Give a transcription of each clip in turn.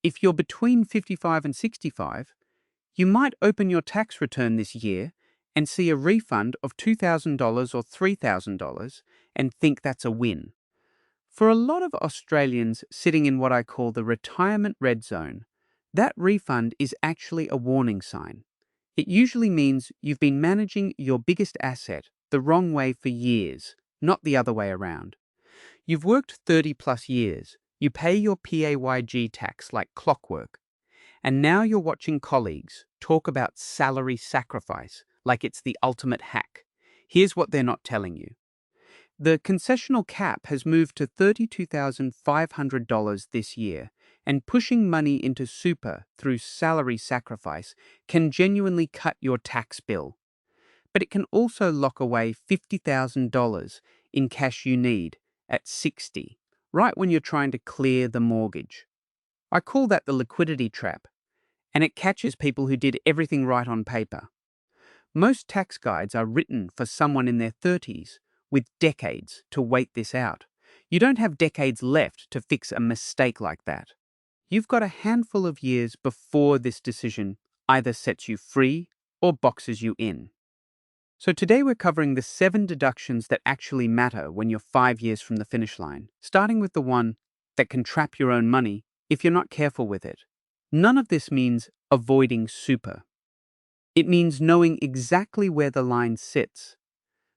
If you're between 55 and 65, you might open your tax return this year and see a refund of $2,000 or $3,000 and think that's a win. For a lot of Australians sitting in what I call the retirement red zone, that refund is actually a warning sign. It usually means you've been managing your biggest asset the wrong way for years, not the other way around. You've worked 30 plus years, you pay your PAYG tax like clockwork, and now you're watching colleagues talk about salary sacrifice like it's the ultimate hack. Here's what they're not telling you. The concessional cap has moved to $32,500 this year, and pushing money into super through salary sacrifice can genuinely cut your tax bill. But it can also lock away $50,000 in cash you need at 60, right when you're trying to clear the mortgage. I call that the liquidity trap, and it catches people who did everything right on paper. Most tax guides are written for someone in their 30s with decades to wait this out. You don't have decades left to fix a mistake like that. You've got a handful of years before this decision either sets you free or boxes you in. So today we're covering the 7 deductions that actually matter when you're 5 years from the finish line, starting with the one that can trap your own money if you're not careful with it. None of this means avoiding super. It means knowing exactly where the line sits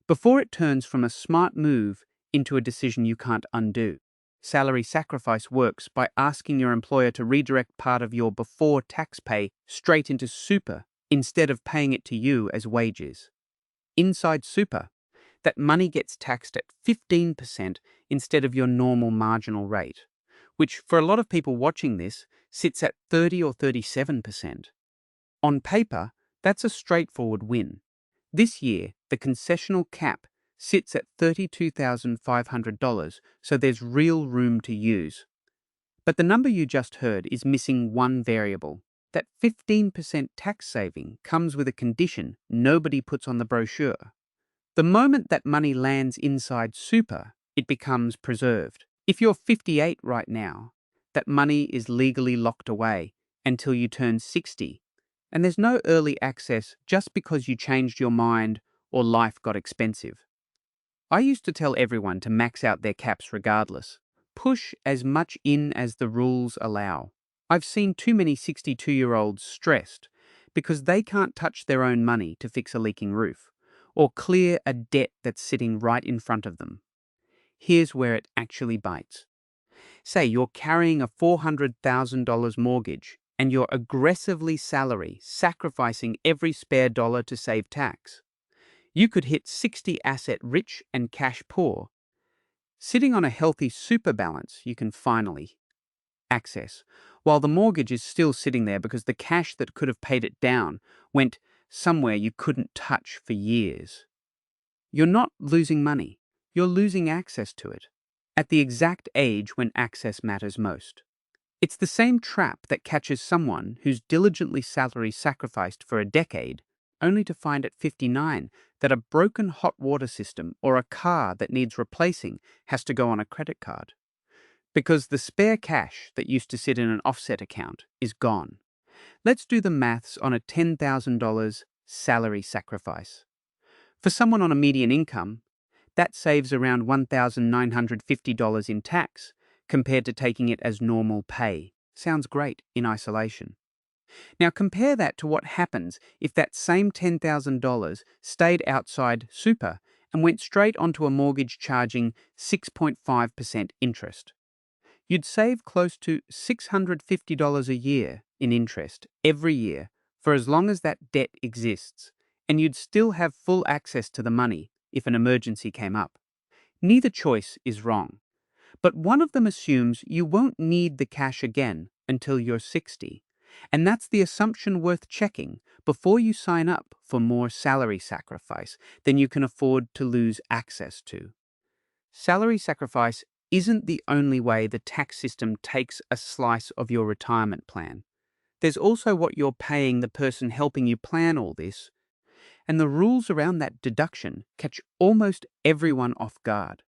before it turns from a smart move into a decision you can't undo. Salary sacrifice works by asking your employer to redirect part of your before tax pay straight into super instead of paying it to you as wages. Inside super, that money gets taxed at 15% instead of your normal marginal rate, which for a lot of people watching this sits at 30 or 37%. On paper, that's a straightforward win. This year, the concessional cap sits at $32,500, so there's real room to use. But the number you just heard is missing one variable. That 15% tax saving comes with a condition nobody puts on the brochure. The moment that money lands inside super, it becomes preserved. If you're 58 right now, that money is legally locked away until you turn 60. And there's no early access just because you changed your mind or life got expensive. I used to tell everyone to max out their caps regardless. Push as much in as the rules allow. I've seen too many 62-year-olds stressed because they can't touch their own money to fix a leaking roof or clear a debt that's sitting right in front of them. Here's where it actually bites. Say you're carrying a $400,000 mortgage and you're aggressively salary sacrificing every spare dollar to save tax. You could hit 60 asset rich and cash poor. Sitting on a healthy super balance you can finally access, while the mortgage is still sitting there because the cash that could have paid it down went somewhere you couldn't touch for years. You're not losing money, you're losing access to it, at the exact age when access matters most. It's the same trap that catches someone who's diligently salary sacrificed for a decade, only to find at 59 that a broken hot water system or a car that needs replacing has to go on a credit card. Because the spare cash that used to sit in an offset account is gone. Let's do the maths on a $10,000 salary sacrifice. For someone on a median income, that saves around $1,950 in tax compared to taking it as normal pay. Sounds great in isolation. Now compare that to what happens if that same $10,000 stayed outside super and went straight onto a mortgage charging 6.5% interest. You'd save close to $650 a year in interest every year for as long as that debt exists, and you'd still have full access to the money if an emergency came up. Neither choice is wrong, but one of them assumes you won't need the cash again until you're 60, and that's the assumption worth checking before you sign up for more salary sacrifice than you can afford to lose access to. Salary sacrifice isn't the only way the tax system takes a slice of your retirement plan. There's also what you're paying the person helping you plan all this, and the rules around that deduction catch almost everyone off guard.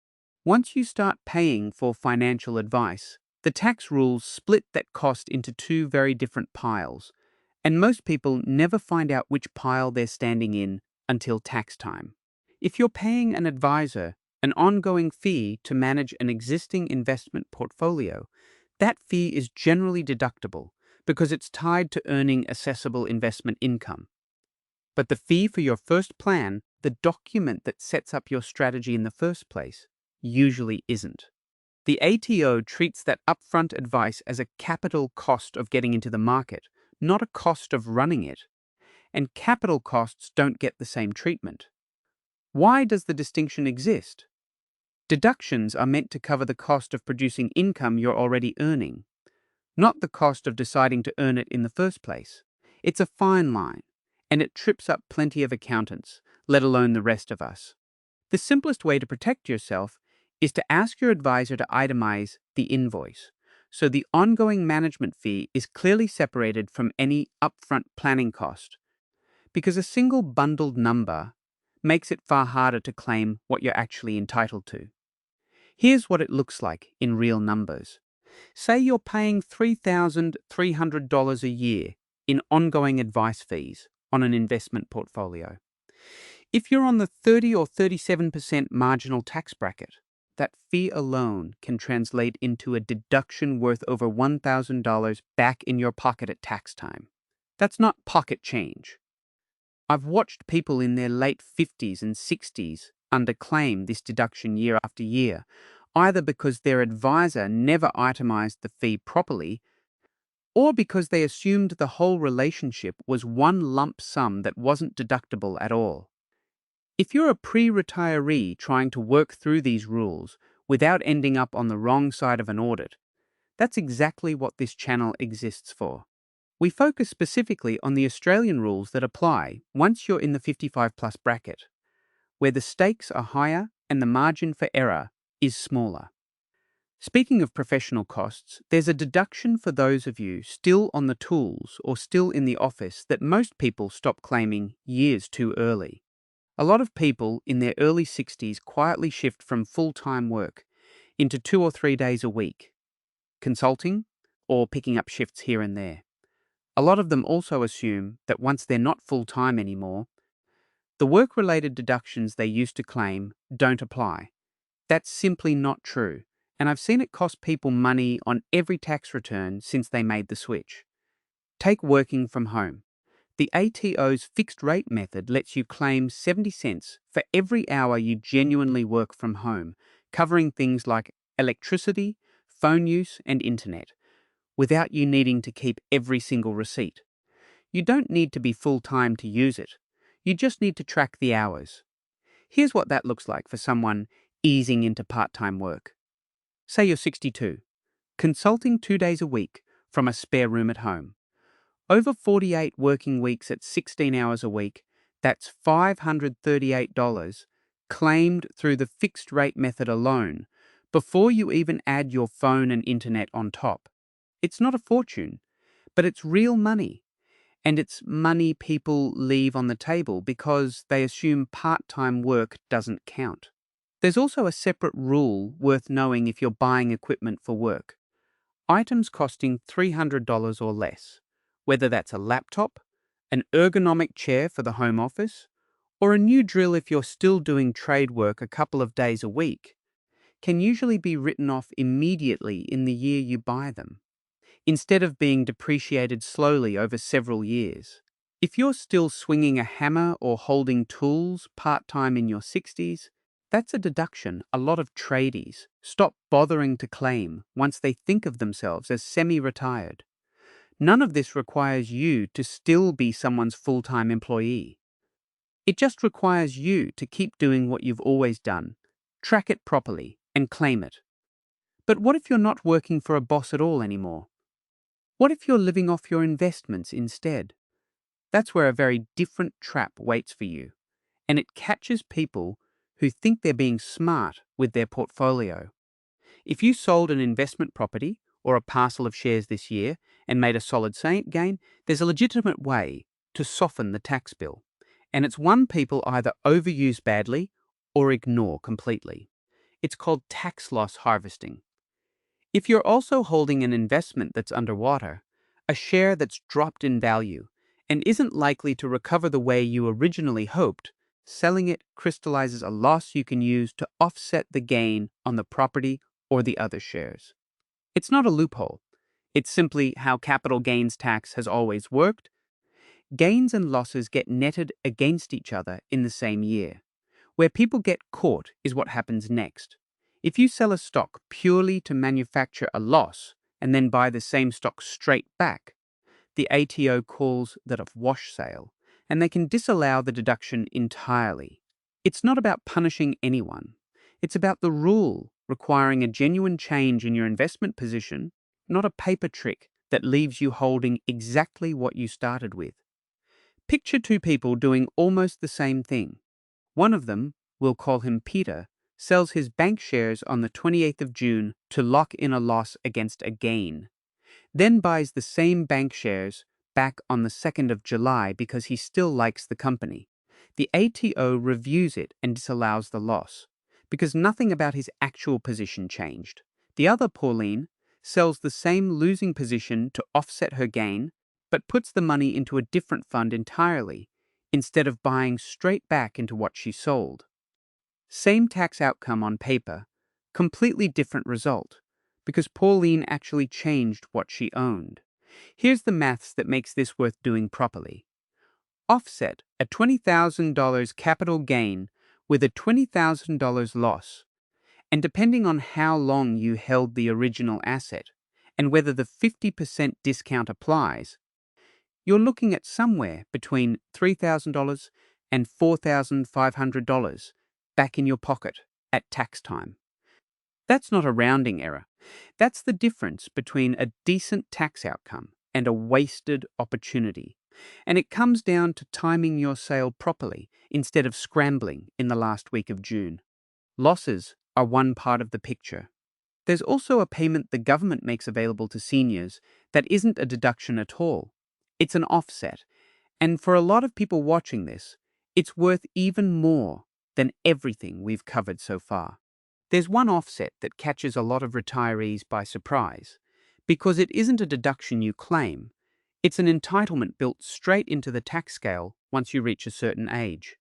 Once you start paying for financial advice, The tax rules split that cost into two very different piles, and most people never find out which pile they're standing in until tax time. If you're paying an advisor an ongoing fee to manage an existing investment portfolio, that fee is generally deductible because it's tied to earning assessable investment income. But the fee for your first plan, the document that sets up your strategy in the first place, usually isn't. The ATO treats that upfront advice as a capital cost of getting into the market, not a cost of running it. And capital costs don't get the same treatment. Why does the distinction exist? Deductions are meant to cover the cost of producing income you're already earning, not the cost of deciding to earn it in the first place. It's a fine line, and it trips up plenty of accountants, let alone the rest of us. The simplest way to protect yourself is to ask your advisor to itemize the invoice, so the ongoing management fee is clearly separated from any upfront planning cost, because a single bundled number makes it far harder to claim what you're actually entitled to. Here's what it looks like in real numbers. Say you're paying $3,300 a year in ongoing advice fees on an investment portfolio. If you're on the 30 or 37% marginal tax bracket, that fee alone can translate into a deduction worth over $1,000 back in your pocket at tax time. That's not pocket change. I've watched people in their late 50s and 60s underclaim this deduction year after year, either because their advisor never itemized the fee properly or because they assumed the whole relationship was one lump sum that wasn't deductible at all. If you're a pre-retiree trying to work through these rules without ending up on the wrong side of an audit, that's exactly what this channel exists for. We focus specifically on the Australian rules that apply once you're in the 55 plus bracket, where the stakes are higher and the margin for error is smaller. Speaking of professional costs, there's a deduction for those of you still on the tools or still in the office that most people stop claiming years too early. A lot of people in their early 60s quietly shift from full-time work into 2 or 3 days a week, consulting or picking up shifts here and there. A lot of them also assume that once they're not full-time anymore, the work-related deductions they used to claim don't apply. That's simply not true, and I've seen it cost people money on every tax return since they made the switch. Take working from home. The ATO's fixed rate method lets you claim 70 cents for every hour you genuinely work from home, covering things like electricity, phone use, and internet, without you needing to keep every single receipt. You don't need to be full-time to use it. You just need to track the hours. Here's what that looks like for someone easing into part-time work. Say you're 62, consulting 2 days a week from a spare room at home. Over 48 working weeks at 16 hours a week, that's $538 claimed through the fixed rate method alone, before you even add your phone and internet on top. It's not a fortune, but it's real money. And it's money people leave on the table because they assume part-time work doesn't count. There's also a separate rule worth knowing if you're buying equipment for work. Items costing $300 or less, whether that's a laptop, an ergonomic chair for the home office, or a new drill if you're still doing trade work a couple of days a week, can usually be written off immediately in the year you buy them, instead of being depreciated slowly over several years. If you're still swinging a hammer or holding tools part-time in your 60s, that's a deduction a lot of tradies stop bothering to claim once they think of themselves as semi-retired. None of this requires you to still be someone's full-time employee. It just requires you to keep doing what you've always done, track it properly, and claim it. But what if you're not working for a boss at all anymore? What if you're living off your investments instead? That's where a very different trap waits for you, and it catches people who think they're being smart with their portfolio. If you sold an investment property or a parcel of shares this year and made a solid gain, there's a legitimate way to soften the tax bill, and it's one people either overuse badly or ignore completely. It's called tax loss harvesting. If you're also holding an investment that's underwater, a share that's dropped in value, and isn't likely to recover the way you originally hoped, selling it crystallizes a loss you can use to offset the gain on the property or the other shares. It's not a loophole. It's simply how capital gains tax has always worked. Gains and losses get netted against each other in the same year. Where people get caught is what happens next. If you sell a stock purely to manufacture a loss and then buy the same stock straight back, the ATO calls that a wash sale, and they can disallow the deduction entirely. It's not about punishing anyone. It's about the rule requiring a genuine change in your investment position, not a paper trick that leaves you holding exactly what you started with. Picture two people doing almost the same thing. One of them, we'll call him Peter, sells his bank shares on the 28th of June to lock in a loss against a gain, then buys the same bank shares back on the 2nd of July because he still likes the company. The ATO reviews it and disallows the loss, because nothing about his actual position changed. The other Pauline sells the same losing position to offset her gain, but puts the money into a different fund entirely, instead of buying straight back into what she sold. Same tax outcome on paper, completely different result, because Pauline actually changed what she owned. Here's the maths that makes this worth doing properly. Offset a $20,000 capital gain with a $20,000 loss, and depending on how long you held the original asset, and whether the 50% discount applies, you're looking at somewhere between $3,000 and $4,500 back in your pocket at tax time. That's not a rounding error. That's the difference between a decent tax outcome and a wasted opportunity. And it comes down to timing your sale properly instead of scrambling in the last week of June. Losses are one part of the picture. There's also a payment the government makes available to seniors that isn't a deduction at all. It's an offset. And for a lot of people watching this, it's worth even more than everything we've covered so far. There's one offset that catches a lot of retirees by surprise, because it isn't a deduction you claim. It's an entitlement built straight into the tax scale once you reach a certain age.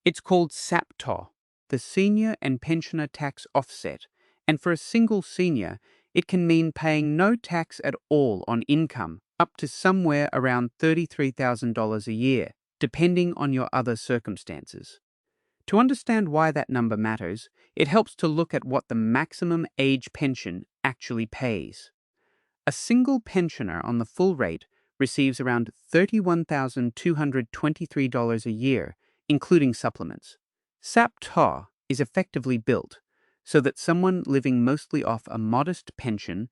It's called SAPTO, the Senior and Pensioner Tax Offset, and for a single senior, it can mean paying no tax at all on income up to somewhere around $33,000 a year, depending on your other circumstances. To understand why that number matters, it helps to look at what the maximum age pension actually pays. A single pensioner on the full rate receives around $31,223 a year, including supplements. SAPTO is effectively built so that someone living mostly off a modest pension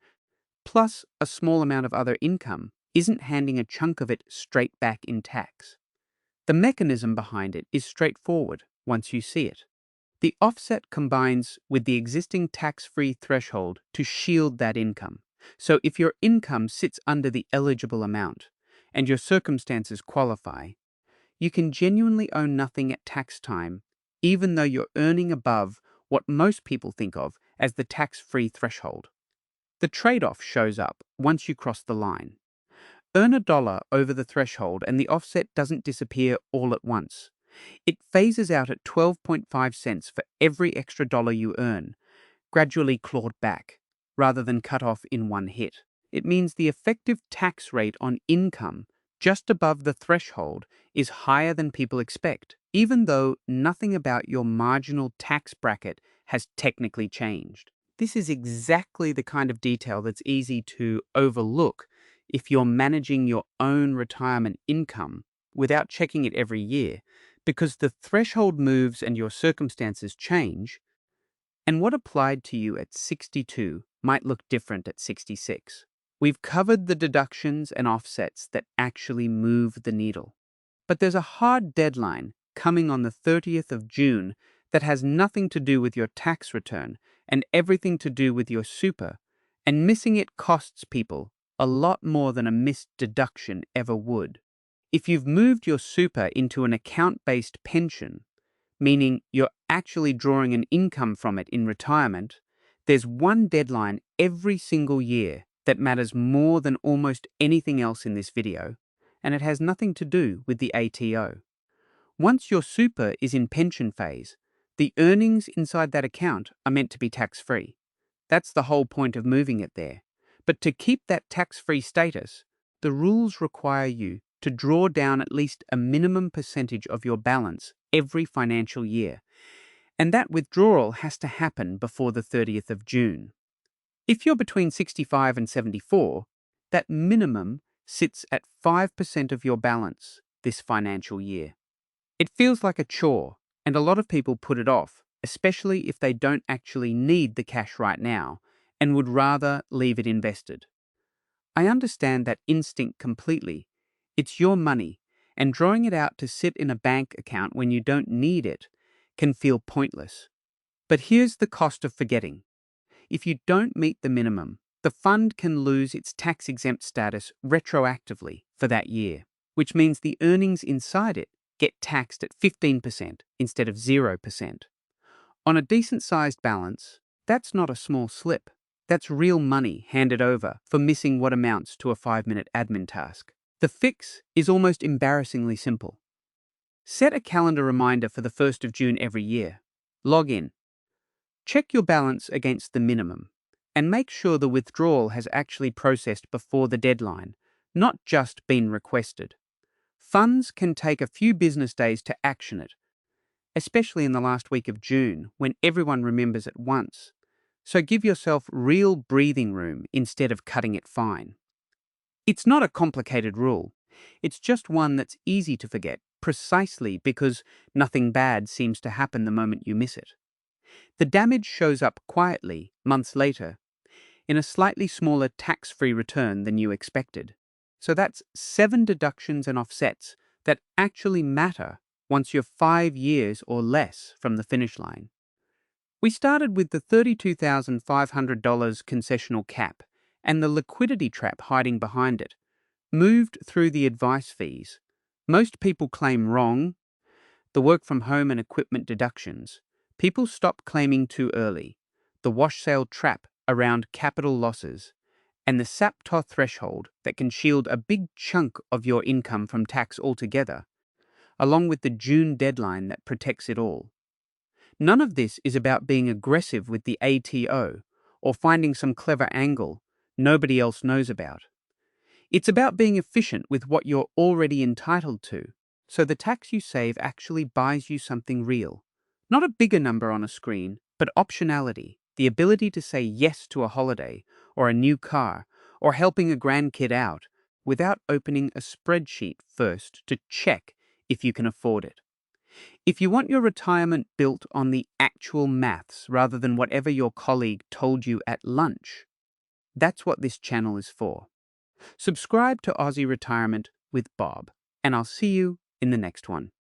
plus a small amount of other income isn't handing a chunk of it straight back in tax. The mechanism behind it is straightforward once you see it. The offset combines with the existing tax-free threshold to shield that income. So if your income sits under the eligible amount and your circumstances qualify, you can genuinely own nothing at tax time, even though you're earning above what most people think of as the tax-free threshold. The trade-off shows up once you cross the line. Earn $1 over the threshold and the offset doesn't disappear all at once. It phases out at 12.5 cents for every extra dollar you earn, gradually clawed back, rather than cut off in one hit. It means the effective tax rate on income just above the threshold is higher than people expect, even though nothing about your marginal tax bracket has technically changed. This is exactly the kind of detail that's easy to overlook if you're managing your own retirement income without checking it every year, because the threshold moves and your circumstances change, and what applied to you at 62 might look different at 66. We've covered the deductions and offsets that actually move the needle. But there's a hard deadline coming on the 30th of June that has nothing to do with your tax return and everything to do with your super, and missing it costs people a lot more than a missed deduction ever would. If you've moved your super into an account-based pension, meaning you're actually drawing an income from it in retirement, there's one deadline every single year that matters more than almost anything else in this video, and it has nothing to do with the ATO. Once your super is in pension phase, the earnings inside that account are meant to be tax-free. That's the whole point of moving it there. But to keep that tax-free status, the rules require you to draw down at least a minimum percentage of your balance every financial year, and that withdrawal has to happen before the 30th of June. If you're between 65 and 74, that minimum sits at 5% of your balance this financial year. It feels like a chore, and a lot of people put it off, especially if they don't actually need the cash right now and would rather leave it invested. I understand that instinct completely. It's your money, and drawing it out to sit in a bank account when you don't need it can feel pointless. But here's the cost of forgetting. If you don't meet the minimum, the fund can lose its tax-exempt status retroactively for that year, which means the earnings inside it get taxed at 15% instead of 0%. On a decent-sized balance, that's not a small slip. That's real money handed over for missing what amounts to a 5-minute admin task. The fix is almost embarrassingly simple. Set a calendar reminder for the 1st of June every year. Log in. Check your balance against the minimum, and make sure the withdrawal has actually processed before the deadline, not just been requested. Funds can take a few business days to action it, especially in the last week of June when everyone remembers at once. So give yourself real breathing room instead of cutting it fine. It's not a complicated rule. It's just one that's easy to forget, precisely because nothing bad seems to happen the moment you miss it. The damage shows up quietly, months later, in a slightly smaller tax-free return than you expected. So that's 7 deductions and offsets that actually matter once you're 5 years or less from the finish line. We started with the $32,500 concessional cap and the liquidity trap hiding behind it, moved through the advice fees. Most people claim wrong, the work from home and equipment deductions. People stop claiming too early, the wash sale trap around capital losses, and the SAPTO threshold that can shield a big chunk of your income from tax altogether, along with the June deadline that protects it all. None of this is about being aggressive with the ATO or finding some clever angle nobody else knows about. It's about being efficient with what you're already entitled to, so the tax you save actually buys you something real. Not a bigger number on a screen, but optionality, the ability to say yes to a holiday or a new car or helping a grandkid out without opening a spreadsheet first to check if you can afford it. If you want your retirement built on the actual maths rather than whatever your colleague told you at lunch, that's what this channel is for. Subscribe to Aussie Retirement with Bob, and I'll see you in the next one.